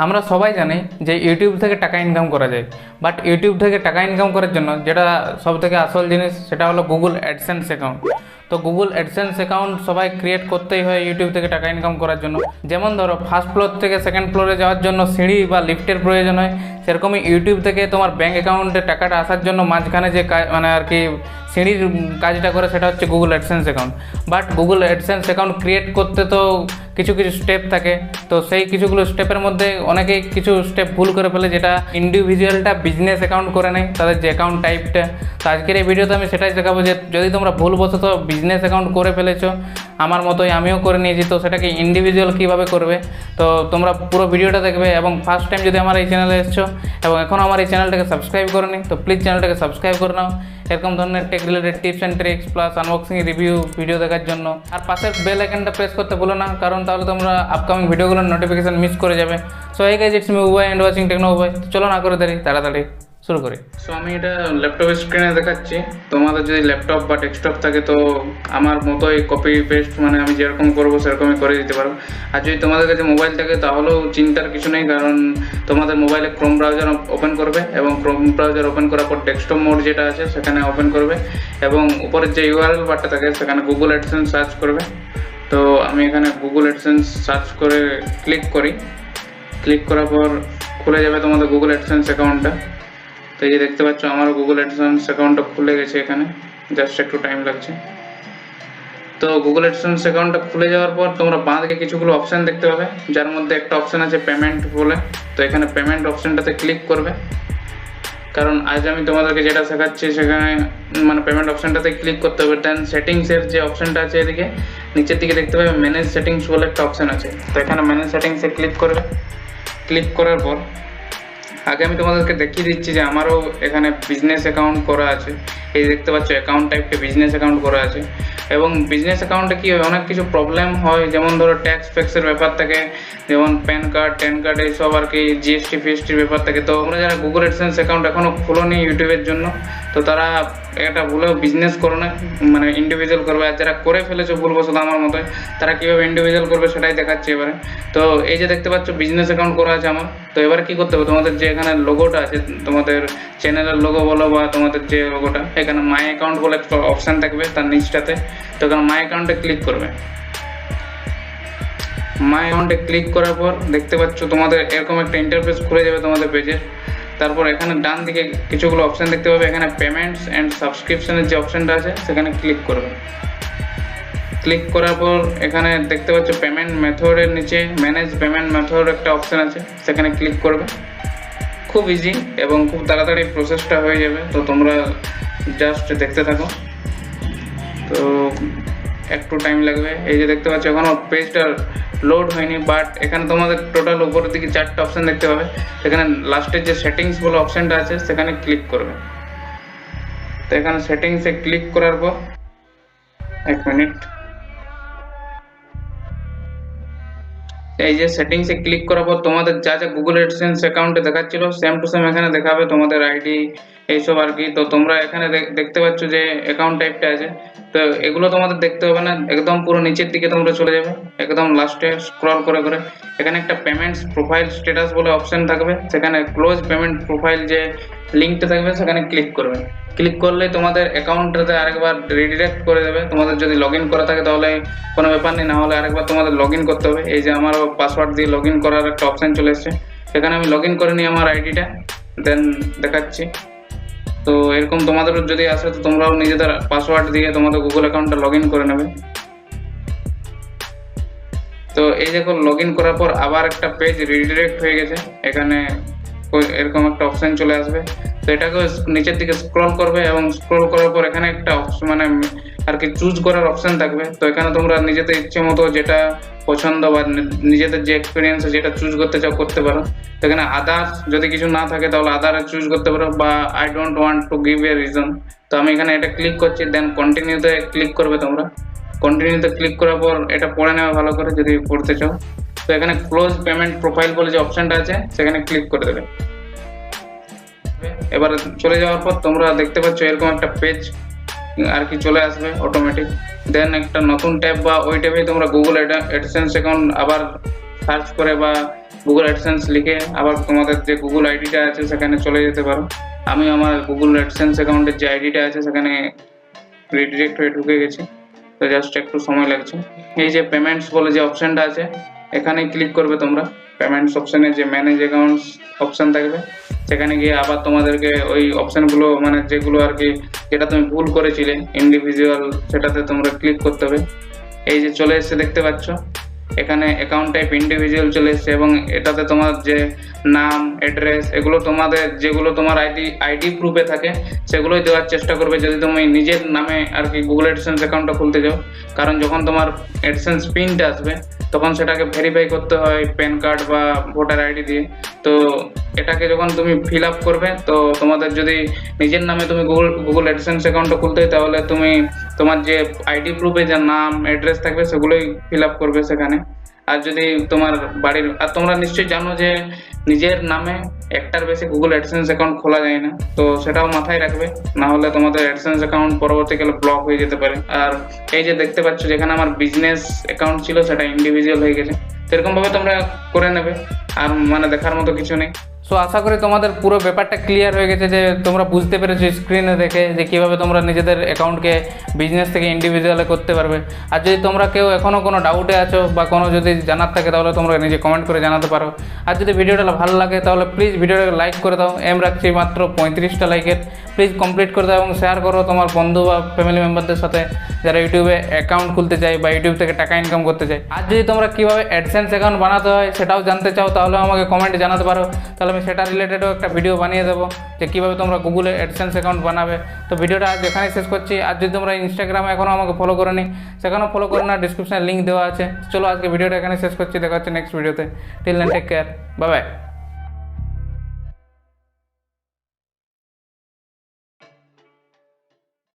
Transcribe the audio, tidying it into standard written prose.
আমরা সবাই জানি যে ইউটিউব থেকে টাকা ইনকাম করা যায়, বাট ইউটিউব থেকে টাকা ইনকাম করার জন্য যেটা সবথেকে আসল জিনিস সেটা হলো গুগল অ্যাডসেন্স অ্যাকাউন্ট। তো গুগল অ্যাডসেন্স অ্যাকাউন্ট সবাই ক্রিয়েট করতেই হয় ইউটিউব থেকে টাকা ইনকাম করার জন্য। যেমন ধরো ফার্স্ট ফ্লোর থেকে সেকেন্ড ফ্লোরে যাওয়ার জন্য সিঁড়ি বা লিফটের প্রয়োজন হয়, সেরকমই ইউটিউব থেকে তোমার ব্যাঙ্ক অ্যাকাউন্টে টাকাটা আসার জন্য মাঝখানে যে মানে আর কি সিঁড়ির কাজটা করে সেটা হচ্ছে Google AdSense account. But Google AdSense account create করতে তো কিছু কিছু স্টেপ থাকে, তো সেই কিছুগুলো স্টেপের মধ্যে অনেকেই কিছু স্টেপ ভুল করে ফেলে, যেটা ইন্ডিভিজুয়ালটা বিজনেস অ্যাকাউন্ট করে নেয় তাদের যে অ্যাকাউন্ট টাইপটা। তো আজকের এই ভিডিওতে আমি সেটাই দেখাবো যে যদি তোমরা ভুলবশত বিজনেস অ্যাকাউন্ট করে ফেলেছো, আমার মতোই আমিও করে নিয়েছি, তো সেটাকে ইন্ডিভিজুয়াল কীভাবে করবে। তো তোমরা পুরো ভিডিওটা দেখবে, এবং ফার্স্ট টাইম যদি আমার এই চ্যানেলে এসছো এবং এখনও আমার এই চ্যানেলটাকে সাবস্ক্রাইব করোনি তো প্লিজ চ্যানেলটাকে সাবস্ক্রাইব করে নাও এরকম ধরনের tech related tips and tricks plus unboxing review video দেখার জন্য। আর পাশের বেল আইকনটা প্রেস করতে ভুলো না, কারণ তাহলে তোমরা আপকামিং ভিডিওগুলোর নোটিফিকেশন মিস করে যাবে। সো এই guys, it's me Bubai and watching techno Bubai. চলো না করে দেরি, তাড়াতাড়ি শুরু করি। সো আমি এটা ল্যাপটপের স্ক্রিনে দেখাচ্ছি, তোমাদের যদি ল্যাপটপ বা ডেস্কটপ থাকে তো আমার মতোই কপি পেস্ট মানে আমি যেরকম করবো সেরকমই করে দিতে পারো। আর যদি তোমাদের কাছে মোবাইল থাকে তাহলেও চিন্তার কিছু নেই, কারণ তোমাদের মোবাইলে ক্রোম ব্রাউজার ওপেন করবে এবং ক্রোম ব্রাউজার ওপেন করার পর ডেস্কটপ মোড যেটা আছে সেখানে ওপেন করবে এবং উপরের যে ইউআরএল বারটা থাকে সেখানে গুগল অ্যাডসেন্স সার্চ করবে। তো আমি এখানে গুগল অ্যাডসেন্স সার্চ করে ক্লিক করি, ক্লিক করার পর খুলে যাবে তোমাদের গুগল অ্যাডসেন্স অ্যাকাউন্টটা। তো এই যে দেখতে পাচ্ছ আমারও গুগল অ্যাডসেন্স অ্যাকাউন্টটা খুলে গেছে, এখানে জাস্ট একটু টাইম লাগছে। তো গুগল অ্যাডসেন্স অ্যাকাউন্টটা খুলে যাওয়ার পর তোমরা বাঁ দিকে কিছুগুলো অপশান দেখতে পাবে, যার মধ্যে একটা অপশান আছে পেমেন্ট বলে। তো এখানে পেমেন্ট অপশানটাতে ক্লিক করবে, কারণ আজ আমি তোমাদেরকে যেটা শেখাচ্ছি সেখানে মানে পেমেন্ট অপশানটাতে ক্লিক করতে হবে। দেন সেটিংসের যে অপশানটা আছে এদিকে নিচের দিকে দেখতে পাবে ম্যানেজ সেটিংস বলে একটা অপশান আছে। তো এখানে ম্যানেজ সেটিংসে ক্লিক করবে। ক্লিক করার পর আগে আমি তোমাদেরকে দেখিয়ে দিচ্ছি যে আমারও এখানে বিজনেস অ্যাকাউন্ট করা আছে। এই দেখতে পাচ্ছ অ্যাকাউন্ট টাইপটা বিজনেস অ্যাকাউন্ট করা আছে, এবং বিজনেস অ্যাকাউন্টে কি হয় অনেক কিছু প্রবলেম হয়, যেমন ধরো ট্যাক্স ফ্যাক্সের ব্যাপার থাকে, যেমন প্যান কার্ড ট্যান কার্ড এইসব আর কি, জিএসটি ফিএসটির ব্যাপার থাকে। তো তোমরা যারা গুগল অ্যাডসেন্স অ্যাকাউন্ট এখনও খোলোনি ইউটিউবের জন্য, তো তারা এটা ভুলেও বিজনেস করো না, মানে ইন্ডিভিজুয়াল করবে। আর যারা করে ফেলেছো ভুলবশত আমার মতোই, তারা কীভাবে ইন্ডিভিজুয়াল করবে সেটাই দেখাচ্ছি এবারে। তো এই যে দেখতে পাচ্ছ বিজনেস অ্যাকাউন্ট করা আছে আমার। তো এবারে কী করতে হবে, তোমাদের যে এখানে লোগোটা আছে তোমাদের চ্যানেলের লোগো বলো বা তোমাদের যে লোগোটা, এখানে মাই অ্যাকাউন্ট বলে একটা অপশান থাকবে তার নিচটাতে। তো এখানে মাই অ্যাকাউন্টে ক্লিক করবে। মাই অ্যাকাউন্টে ক্লিক করার পর দেখতে পাচ্ছ তোমাদের এরকম একটা ইন্টারফেস খুলে যাবে তোমাদের পেজে। তারপর এখানে ডান দিকে কিছুগুলো অপশান দেখতে পাবে, এখানে পেমেন্টস অ্যান্ড সাবস্ক্রিপশনের যে অপশানটা আছে সেখানে ক্লিক করবে। ক্লিক করার পর এখানে দেখতে পাচ্ছ পেমেন্ট মেথডের নিচে ম্যানেজ পেমেন্ট মেথড একটা অপশান আছে, সেখানে ক্লিক করবে। খুব ইজি এবং খুব তাড়াতাড়ি প্রসেসটা হয়ে যাবে, তো তোমরা জাস্ট দেখতে থাকো। তো একটু টাইম লাগবে। এই যে দেখতে পাচ্ছ এখনও পেজটা লোড হয়নি, বাট এখানে তোমাদের টোটাল উপরের দিকে 4টা অপশান দেখতে পাবে। এখানে লাস্টের যে সেটিংস বলে অপশানটা আছে সেখানে ক্লিক করবে। তো এখানে সেটিংসে ক্লিক করার পর 1 মিনিট, এই যে সেটিংসে ক্লিক করার পর তোমাদের যা যা গুগল অ্যাডসেন্স অ্যাকাউন্টে দেখাচ্ছিল সেম টু সেম এখানে দেখাবে, তোমাদের আইডি এইসব আর কি। তো তোমরা এখানে দেখতে পাচ্ছ যে অ্যাকাউন্ট টাইপটা আছে, তো এগুলো তোমাদের দেখতে হবে না, একদম পুরো নিচের দিকে তোমরা চলে যাবে, একদম লাস্টে স্ক্রল করে করে এখানে একটা পেমেন্টস প্রোফাইল স্ট্যাটাস বলে অপশান থাকবে, সেখানে ক্লোজ পেমেন্ট প্রোফাইল যে লিঙ্কটা থাকবে সেখানে ক্লিক করবে। ক্লিক করলে তোমাদের অ্যাকাউন্টটাতে আরেকবার রিডিরেক্ট করে দেবে। তোমাদের যদি লগ ইন করা থাকে তাহলে কোনো ব্যাপার নেই, না হলে আরেকবার তোমাদের লগ ইন করতে হবে। এই যে আমারও পাসওয়ার্ড দিয়ে লগ ইন করার একটা অপশান চলে এসছে, সেখানে আমি লগ ইন করে নিই আমার আইডিটা, দেন দেখাচ্ছি। তো এরকম তোমাদেরও যদি আসে তো তোমরাও নিজেদের পাসওয়ার্ড দিয়ে তোমাদের গুগল অ্যাকাউন্টটা লগ ইন করে নেবে। তো এই দেখো লগ ইন করার পর আবার একটা পেজ রিডিরেক্ট হয়ে গেছে, এখানে এরকম একটা অপশান চলে আসবে। তো এটাকে নিচের দিকে স্ক্রল করবে এবং স্ক্রল করার পর এখানে একটা মানে আর কি চুজ করার অপশান থাকবে। তো এখানে তোমরা নিজেদের ইচ্ছে মতো যেটা পছন্দ বা নিজেদের যে এক্সপিরিয়েন্স যেটা চুজ করতে চাও করতে পারো। তো এখানে আদার্স যদি কিছু না থাকে তাহলে আদার্স চুজ করতে পারো, বা I don't want to give a reason. তো আমি এখানে এটা ক্লিক করছি, দেন কন্টিনিউতে ক্লিক করবে তোমরা। কন্টিনিউতে ক্লিক করার পর এটা পড়ে নেবে ভালো করে যদি পড়তে চাও। তো এখানে ক্লোজ পেমেন্ট প্রোফাইল বলে যে অপশানটা আছে সেখানে ক্লিক করে দেবে। এবার চলে যাওয়ার পর তোমরা দেখতে পাচ্ছ এরকম একটা পেজ আর কি চলে আসবে অটোমেটিক। দেন একটা নতুন ট্যাব বা ওই ট্যাবে তোমরা গুগল অ্যাডসেন্স অ্যাকাউন্ট আবার সার্চ করে বা গুগল অ্যাডসেন্স লিখে আবার তোমাদের যে গুগল আইডিটা আছে সেখানে চলে যেতে পারো। আমি আমার গুগল অ্যাডসেন্স অ্যাকাউন্টের যে আইডিটা আছে সেখানে রিডিরেক্ট হয়ে ঢুকে গেছি, তো জাস্ট একটু সময় লাগছে। এই যে পেমেন্টস বলে যে অপশানটা আছে এখানে ক্লিক করবে তোমরা। পেমেন্টস অপশানে যে ম্যানেজ অ্যাকাউন্টস অপশান থাকবে সেখানে গিয়ে আবার তোমাদেরকে ওই অপশানগুলো মানে যেগুলো আর কি যেটা তুমি ভুল করেছিলে ইন্ডিভিজুয়াল সেটাতে তোমরা ক্লিক করতে হবে। এই যে চলে এসেছে দেখতে পাচ্ছ, এখানে অ্যাকাউন্ট টাইপ ইন্ডিভিজুয়াল চলে এসেছে এবং এটাতে তোমার যে নাম অ্যাড্রেস এগুলো তোমাদের যেগুলো তোমার আইডি প্রুফে থাকে সেগুলোই দেওয়ার চেষ্টা করবে যদি তুমি নিজের নামে আর কি গুগল অ্যাডসেন্স অ্যাকাউন্টটা খুলতে যাও। কারণ যখন তোমার অ্যাডসেন্স পিনটা আসবে তখন সেটাকে ভেরিফাই করতে হয় প্যান কার্ড বা ভোটার আইডি দিয়ে। তো এটাকে যখন তুমি ফিল আপ করবে তো তোমাদের যদি নিজের নামে তুমি গুগল অ্যাডসেন্স অ্যাকাউন্টটা খুলতে হয় তাহলে তুমি তোমার যে আইডি প্রুফে যে নাম অ্যাড্রেস থাকবে সেগুলোই ফিল আপ করবে সেখানে। আর যদি তোমার বাড়ির আর তোমরা নিশ্চয়ই জানো যে নিজের নামে একটার বেশি গুগল অ্যাডসেন্স অ্যাকাউন্ট খোলা যায় না, তো সেটাও মাথায় রাখবে, না হলে তোমাদের অ্যাডসেন্স অ্যাকাউন্ট পরবর্তীকালে ব্লক হয়ে যেতে পারে। আর এই যে দেখতে পাচ্ছ যেখানে আমার বিজনেস অ্যাকাউন্ট ছিল সেটা ইন্ডিভিজুয়াল হয়ে গেছে, সেরকম ভাবে তোমরা করে নেবে, আর মানে দেখার মতো কিছু নেই। সো আশা করি তোমাদের পুরো ব্যাপারটা ক্লিয়ার হয়ে গেছে, যে তোমরা বুঝতে পেরেছো স্ক্রিনে দেখে যে কীভাবে তোমরা নিজেদের অ্যাকাউন্টকে বিজনেস থেকে ইন্ডিভিজুয়ালে করতে পারবে। আর যদি তোমরা কেউ এখনও কোনো ডাউটে আছো বা কোনো যদি জানার থাকে তাহলে তোমরা নিজে কমেন্ট করে জানাতে পারো। আর যদি ভিডিওটা ভালো লাগে তাহলে প্লিজ ভিডিওটাকে লাইক করে দাও, এম রাখছি মাত্র 35টা লাইকের। প্লিজ কমপ্লিট করে দাও এবং শেয়ার করো তোমার বন্ধু বা ফ্যামিলি মেম্বারদের সাথে যারা ইউটিউবে অ্যাকাউন্ট খুলতে চায় বা ইউটিউব থেকে টাকা ইনকাম করতে চায়। আর যদি তোমরা কীভাবে অ্যাডসেন্স অ্যাকাউন্ট বানাতে হয় সেটাও জানতে চাও তাহলে আমাকে কমেন্টে জানাতে পারো, তাহলে আমি সেটা রিলেটেডও একটা ভিডিও বানিয়ে দেবো যে কীভাবে তোমরা গুগলে অ্যাডসেন্স অ্যাকাউন্ট বানাবে। তো ভিডিওটা আজ এখানেই শেষ করছি। আর যদি তোমরা ইনস্টাগ্রামে এখনও আমাকে ফলো করে নি সেখানেও ফলো করে না, ডিসক্রিপশনে লিঙ্ক দেওয়া আছে। চলো আজকে ভিডিওটা এখানে শেষ করছি, দেখা হচ্ছে নেক্সট ভিডিওতে। Till then take care, bye by.